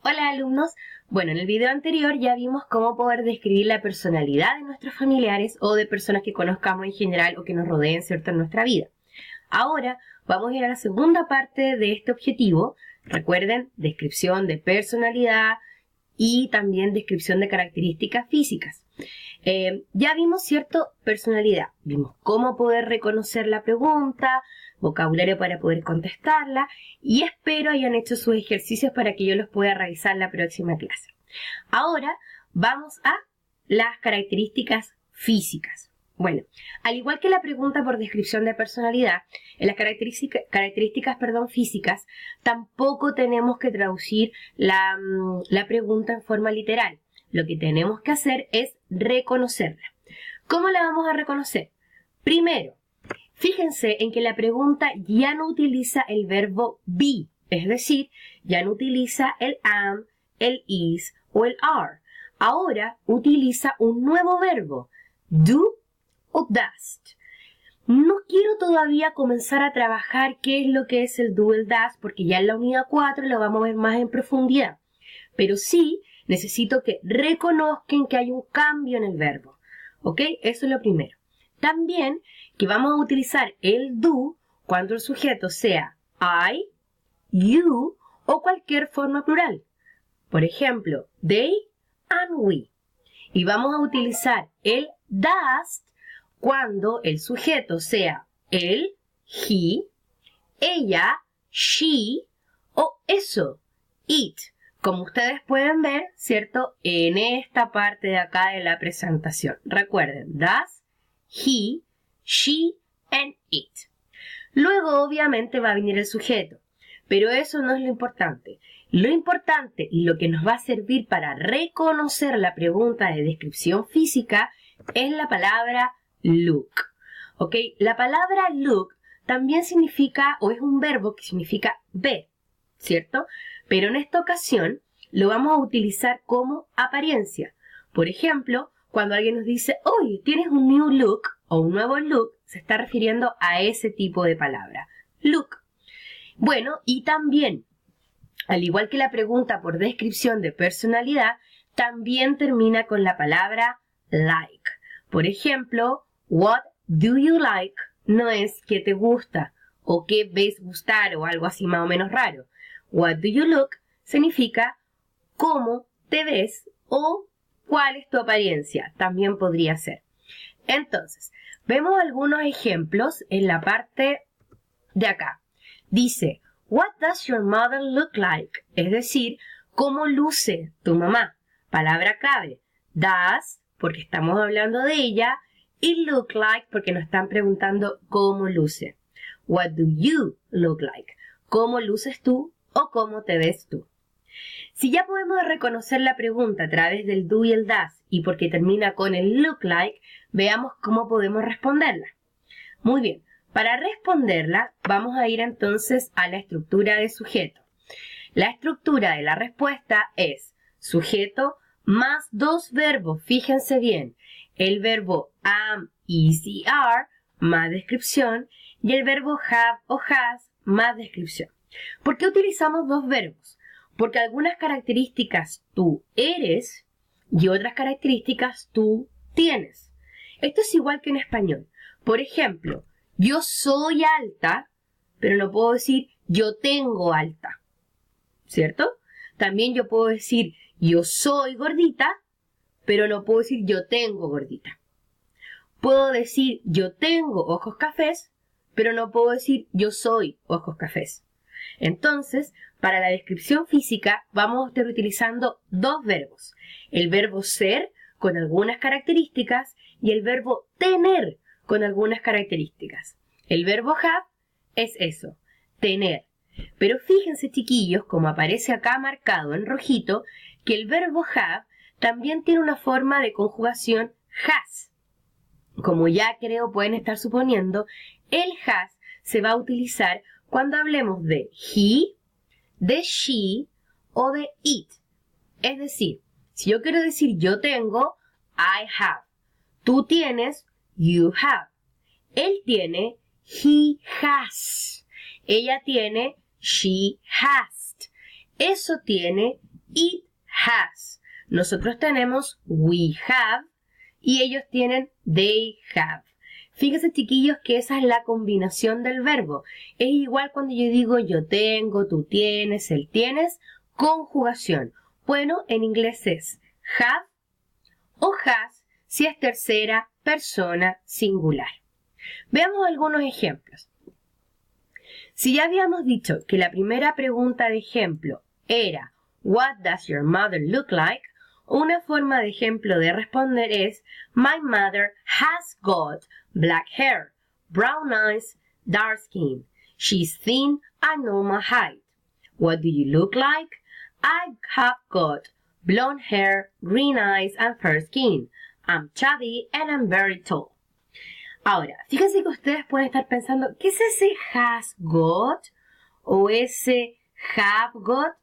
Hola alumnos, bueno, en el video anterior ya vimos cómo poder describir la personalidad de nuestros familiares o de personas que conozcamos en general o que nos rodeen, ¿cierto?, en nuestra vida. Ahora vamos a ir a la segunda parte de este objetivo. Recuerden, descripción de personalidad y también descripción de características físicas. Ya vimos, ¿cierto?, personalidad. Vimos cómo poder reconocer la pregunta, vocabulario para poder contestarla y espero hayan hecho sus ejercicios para que yo los pueda revisar la próxima clase. Ahora vamos a las características físicas. Bueno, al igual que la pregunta por descripción de personalidad, en las características físicas, tampoco tenemos que traducir la pregunta en forma literal. Lo que tenemos que hacer es reconocerla. ¿Cómo la vamos a reconocer? Primero, fíjense en que la pregunta ya no utiliza el verbo be, es decir, ya no utiliza el am, el is o el are. Ahora utiliza un nuevo verbo, do o does. No quiero todavía comenzar a trabajar qué es lo que es el do o el does, porque ya en la unidad 4 lo vamos a ver más en profundidad. Pero sí necesito que reconozcan que hay un cambio en el verbo. ¿Ok? Eso es lo primero. También que vamos a utilizar el do cuando el sujeto sea I, you o cualquier forma plural. Por ejemplo, they and we. Y vamos a utilizar el does cuando el sujeto sea él, he, ella, she o eso, it. Como ustedes pueden ver, ¿cierto?, en esta parte de acá de la presentación. Recuerden, does, he, she, and it. Luego, obviamente, va a venir el sujeto, pero eso no es lo importante. Lo importante y lo que nos va a servir para reconocer la pregunta de descripción física es la palabra look. ¿Ok? La palabra look también significa, o es un verbo que significa ver, ¿cierto? Pero en esta ocasión lo vamos a utilizar como apariencia. Por ejemplo, cuando alguien nos dice, oye, tienes un new look o un nuevo look, se está refiriendo a ese tipo de palabra, look. Bueno, y también, al igual que la pregunta por descripción de personalidad, también termina con la palabra like. Por ejemplo, what do you like no es qué te gusta o qué ves gustar o algo así más o menos raro. What do you look significa cómo te ves o cuál es tu apariencia. También podría ser. Entonces, vemos algunos ejemplos en la parte de acá. Dice, what does your mother look like? Es decir, ¿cómo luce tu mamá? Palabra clave. Does, porque estamos hablando de ella, y look like, porque nos están preguntando cómo luce. What do you look like? ¿Cómo luces tú o cómo te ves tú? Si ya podemos reconocer la pregunta a través del do y el does y porque termina con el look like, veamos cómo podemos responderla. Muy bien, para responderla vamos a ir entonces a la estructura de sujeto. La estructura de la respuesta es sujeto más dos verbos, fíjense bien, el verbo am, is y are más descripción y el verbo have o has más descripción. ¿Por qué utilizamos dos verbos? Porque algunas características tú eres y otras características tú tienes. Esto es igual que en español. Por ejemplo, yo soy alta, pero no puedo decir yo tengo alta, ¿cierto? También yo puedo decir yo soy gordita, pero no puedo decir yo tengo gordita. Puedo decir yo tengo ojos cafés, pero no puedo decir yo soy ojos cafés. Entonces, para la descripción física vamos a estar utilizando dos verbos. El verbo ser con algunas características y el verbo tener con algunas características. El verbo have es eso, tener. Pero fíjense, chiquillos, como aparece acá marcado en rojito, que el verbo have también tiene una forma de conjugación has. Como ya creo pueden estar suponiendo, el has se va a utilizar cuando hablemos de he, de she o de it. Es decir, si yo quiero decir yo tengo, I have. Tú tienes, you have. Él tiene, he has. Ella tiene, she has. Eso tiene, It has. Nosotros tenemos we have y ellos tienen they have. Fíjense, chiquillos, que esa es la combinación del verbo. Es igual cuando yo digo yo tengo, tú tienes, él tienes. Conjugación. Bueno, en inglés es have o has si es tercera persona singular. Veamos algunos ejemplos. Si ya habíamos dicho que la primera pregunta de ejemplo era What does your mother look like? Una forma de ejemplo de responder es My mother has got black hair, brown eyes, dark skin. She's thin and normal height. What do you look like? I have got blonde hair, green eyes, and fair skin. I'm chubby and I'm very tall. Ahora, fíjense que ustedes pueden estar pensando, ¿qué es ese has got? ¿O ese have got?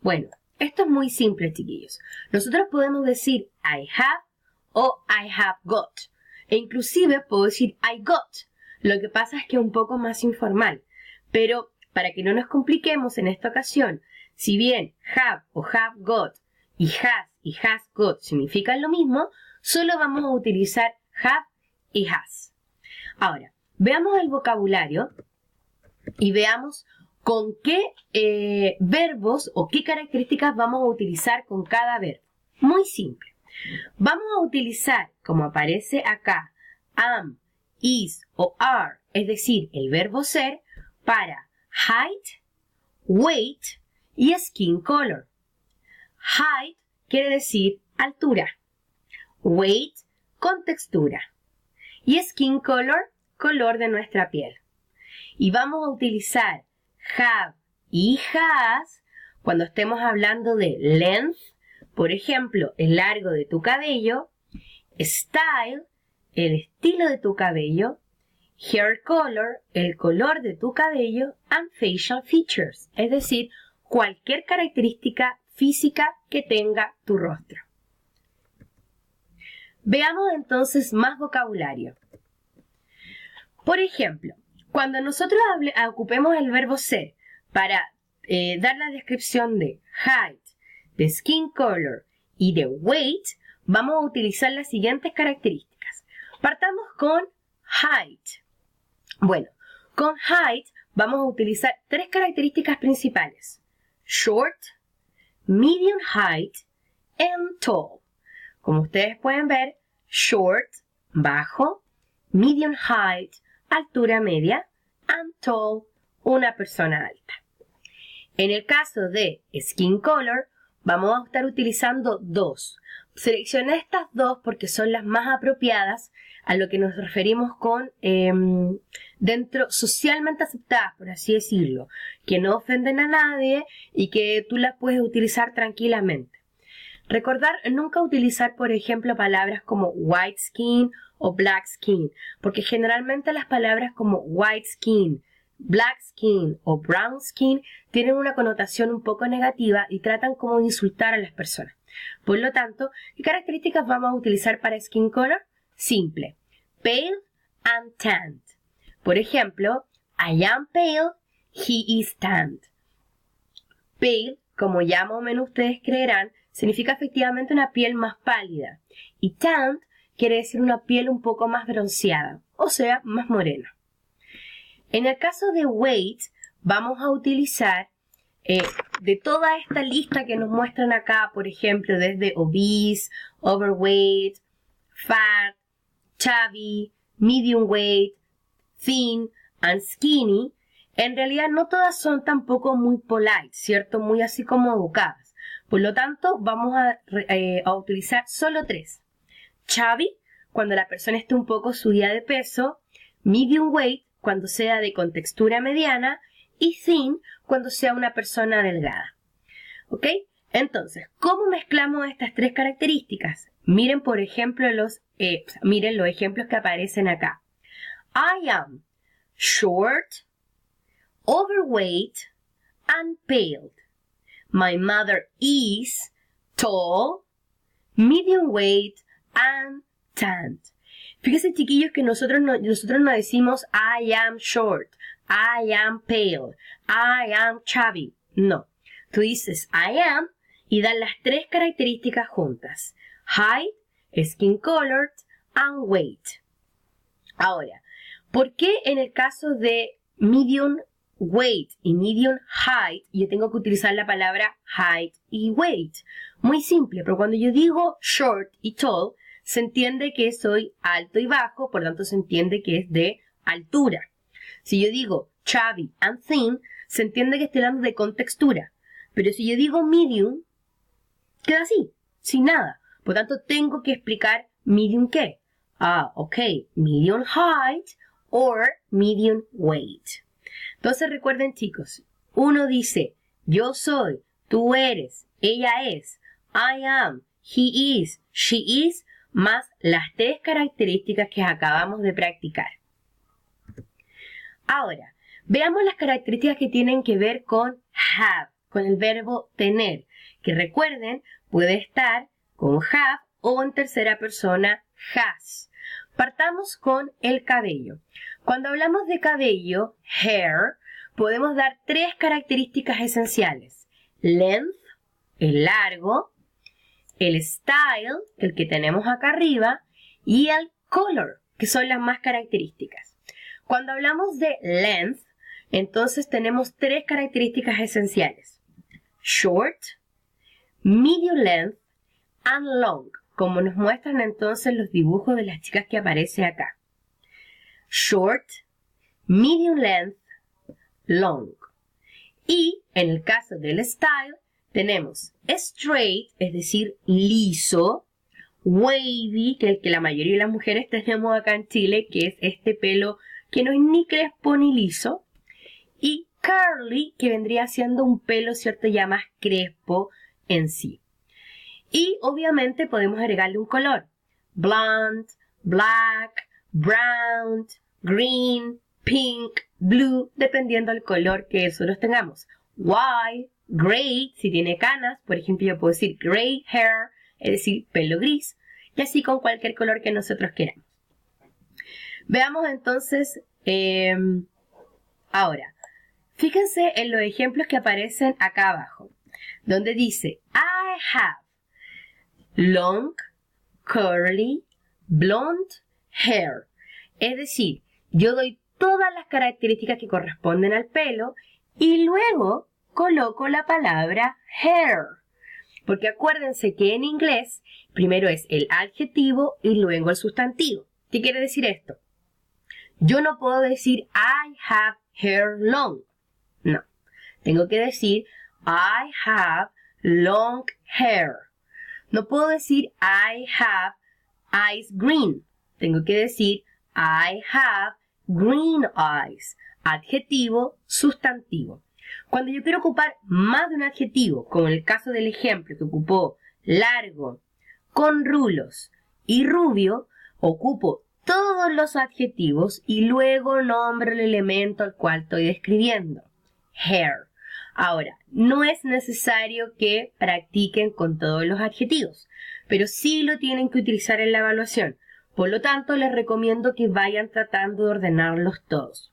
Bueno, esto es muy simple, chiquillos. Nosotros podemos decir I have o I have got. E inclusive puedo decir I got. Lo que pasa es que es un poco más informal. Pero para que no nos compliquemos en esta ocasión, si bien have o have got y has got significan lo mismo, solo vamos a utilizar have y has. Ahora, veamos el vocabulario y veamos con qué verbos o qué características vamos a utilizar con cada verbo. Muy simple. Vamos a utilizar, como aparece acá, am, is o are, es decir, el verbo ser, para height, weight y skin color. Height quiere decir altura. Weight, contextura. Y skin color, color de nuestra piel. Y vamos a utilizar have y has cuando estemos hablando de length, por ejemplo, el largo de tu cabello, style, el estilo de tu cabello, hair color, el color de tu cabello, and facial features, es decir, cualquier característica física que tenga tu rostro. Veamos entonces más vocabulario. Por ejemplo, cuando nosotros ocupemos el verbo ser para dar la descripción de height, de skin color y de weight, vamos a utilizar las siguientes características. Partamos con height. Bueno, con height vamos a utilizar tres características principales. Short, medium height and tall. Como ustedes pueden ver, short, bajo, medium height, altura media, and tall, una persona alta. En el caso de skin color, vamos a estar utilizando dos. Seleccioné estas dos porque son las más apropiadas a lo que nos referimos con dentro socialmente aceptadas, por así decirlo, que no ofenden a nadie y que tú las puedes utilizar tranquilamente. Recordar nunca utilizar, por ejemplo, palabras como white skin o black skin, porque generalmente las palabras como white skin, black skin o brown skin tienen una connotación un poco negativa y tratan como de insultar a las personas. Por lo tanto, ¿qué características vamos a utilizar para skin color? Simple. Pale and tanned. Por ejemplo, I am pale, he is tanned. Pale, como ya más o menos ustedes creerán, significa efectivamente una piel más pálida. Y tanned quiere decir una piel un poco más bronceada, o sea, más morena. En el caso de weight, vamos a utilizar de toda esta lista que nos muestran acá, por ejemplo, desde obese, overweight, fat, chubby, medium weight, thin and skinny, en realidad no todas son tampoco muy polite, ¿cierto? Muy así como educadas. Por lo tanto, vamos a utilizar solo tres. Chubby, cuando la persona esté un poco subida de peso. Medium weight, cuando sea de contextura mediana. Y thin, cuando sea una persona delgada. ¿Ok? Entonces, ¿cómo mezclamos estas tres características? Miren, por ejemplo, miren los ejemplos que aparecen acá. I am short, overweight, and pale. My mother is tall, medium weight, and tanned. Fíjense, chiquillos, que nosotros no decimos I am short, I am pale, I am chubby. No. Tú dices I am y dan las tres características juntas. Height, skin color and weight. Ahora, ¿por qué en el caso de medium weight y medium height yo tengo que utilizar la palabra height y weight? Muy simple, pero cuando yo digo short y tall, se entiende que soy alto y bajo, por lo tanto se entiende que es de altura. Si yo digo chubby and thin, se entiende que estoy hablando de contextura. Pero si yo digo medium, queda así, sin nada. Por lo tanto, tengo que explicar medium qué. Ok, medium height or medium weight. Entonces recuerden, chicos, uno dice yo soy, tú eres, ella es, I am, he is, she is, más las tres características que acabamos de practicar. Ahora, veamos las características que tienen que ver con have, con el verbo tener, que recuerden, puede estar con have o en tercera persona has. Partamos con el cabello. Cuando hablamos de cabello, hair, podemos dar tres características esenciales. Length, el largo, el style, el que tenemos acá arriba, y el color, que son las más características. Cuando hablamos de length, entonces tenemos tres características esenciales. Short, medium length, and long, como nos muestran entonces los dibujos de las chicas que aparece acá. Short, medium length, long. Y en el caso del style, tenemos straight, es decir, liso, wavy, que es el que la mayoría de las mujeres tenemos acá en Chile, que es este pelo que no es ni crespo ni liso, y curly, que vendría siendo un pelo, ¿cierto?, ya más crespo en sí. Y obviamente podemos agregarle un color. Blonde, black, brown, green, pink, blue, dependiendo del color que nosotros tengamos. White, gray, si tiene canas, por ejemplo yo puedo decir gray hair, es decir, pelo gris, y así con cualquier color que nosotros queramos. Veamos entonces, ahora, fíjense en los ejemplos que aparecen acá abajo, donde dice, I have long, curly, blonde hair. Es decir, yo doy todas las características que corresponden al pelo y luego coloco la palabra hair. Porque acuérdense que en inglés primero es el adjetivo y luego el sustantivo. ¿Qué quiere decir esto? Yo no puedo decir I have hair long. No. Tengo que decir I have long hair. No puedo decir I have eyes green. Tengo que decir I have green eyes. Adjetivo, sustantivo. Cuando yo quiero ocupar más de un adjetivo, como en el caso del ejemplo que ocupó largo, con rulos y rubio, ocupo todos los adjetivos y luego nombro el elemento al cual estoy describiendo. Hair. Ahora, no es necesario que practiquen con todos los adjetivos, pero sí lo tienen que utilizar en la evaluación. Por lo tanto, les recomiendo que vayan tratando de ordenarlos todos.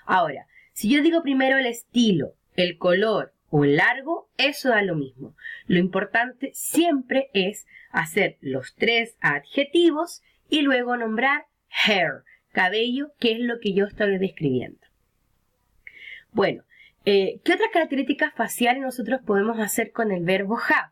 Ahora, si yo digo primero el estilo, el color o el largo, eso da lo mismo. Lo importante siempre es hacer los tres adjetivos y luego nombrar hair, cabello, que es lo que yo estoy describiendo. Bueno, ¿qué otras características faciales nosotros podemos hacer con el verbo have?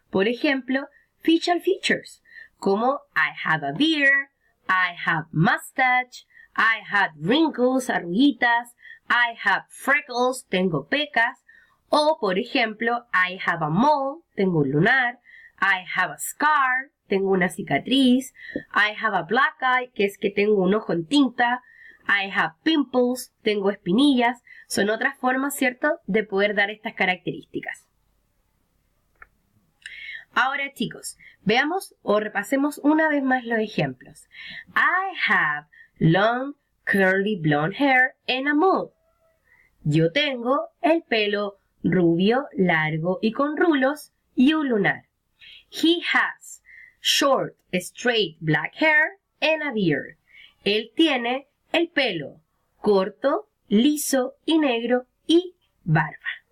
Por ejemplo, facial features, como I have a beard, I have mustache, I have wrinkles, arruguitas, I have freckles, tengo pecas, o por ejemplo, I have a mole, tengo un lunar, I have a scar, tengo una cicatriz, I have a black eye, que es que tengo un ojo en tinta, I have pimples, tengo espinillas, son otras formas, ¿cierto?, de poder dar estas características. Ahora, chicos, veamos o repasemos una vez más los ejemplos. I have long, curly blonde hair and a mole. Yo tengo el pelo rubio, largo y con rulos y un lunar. He has short, straight black hair and a beard. Él tiene el pelo corto, liso y negro y barba.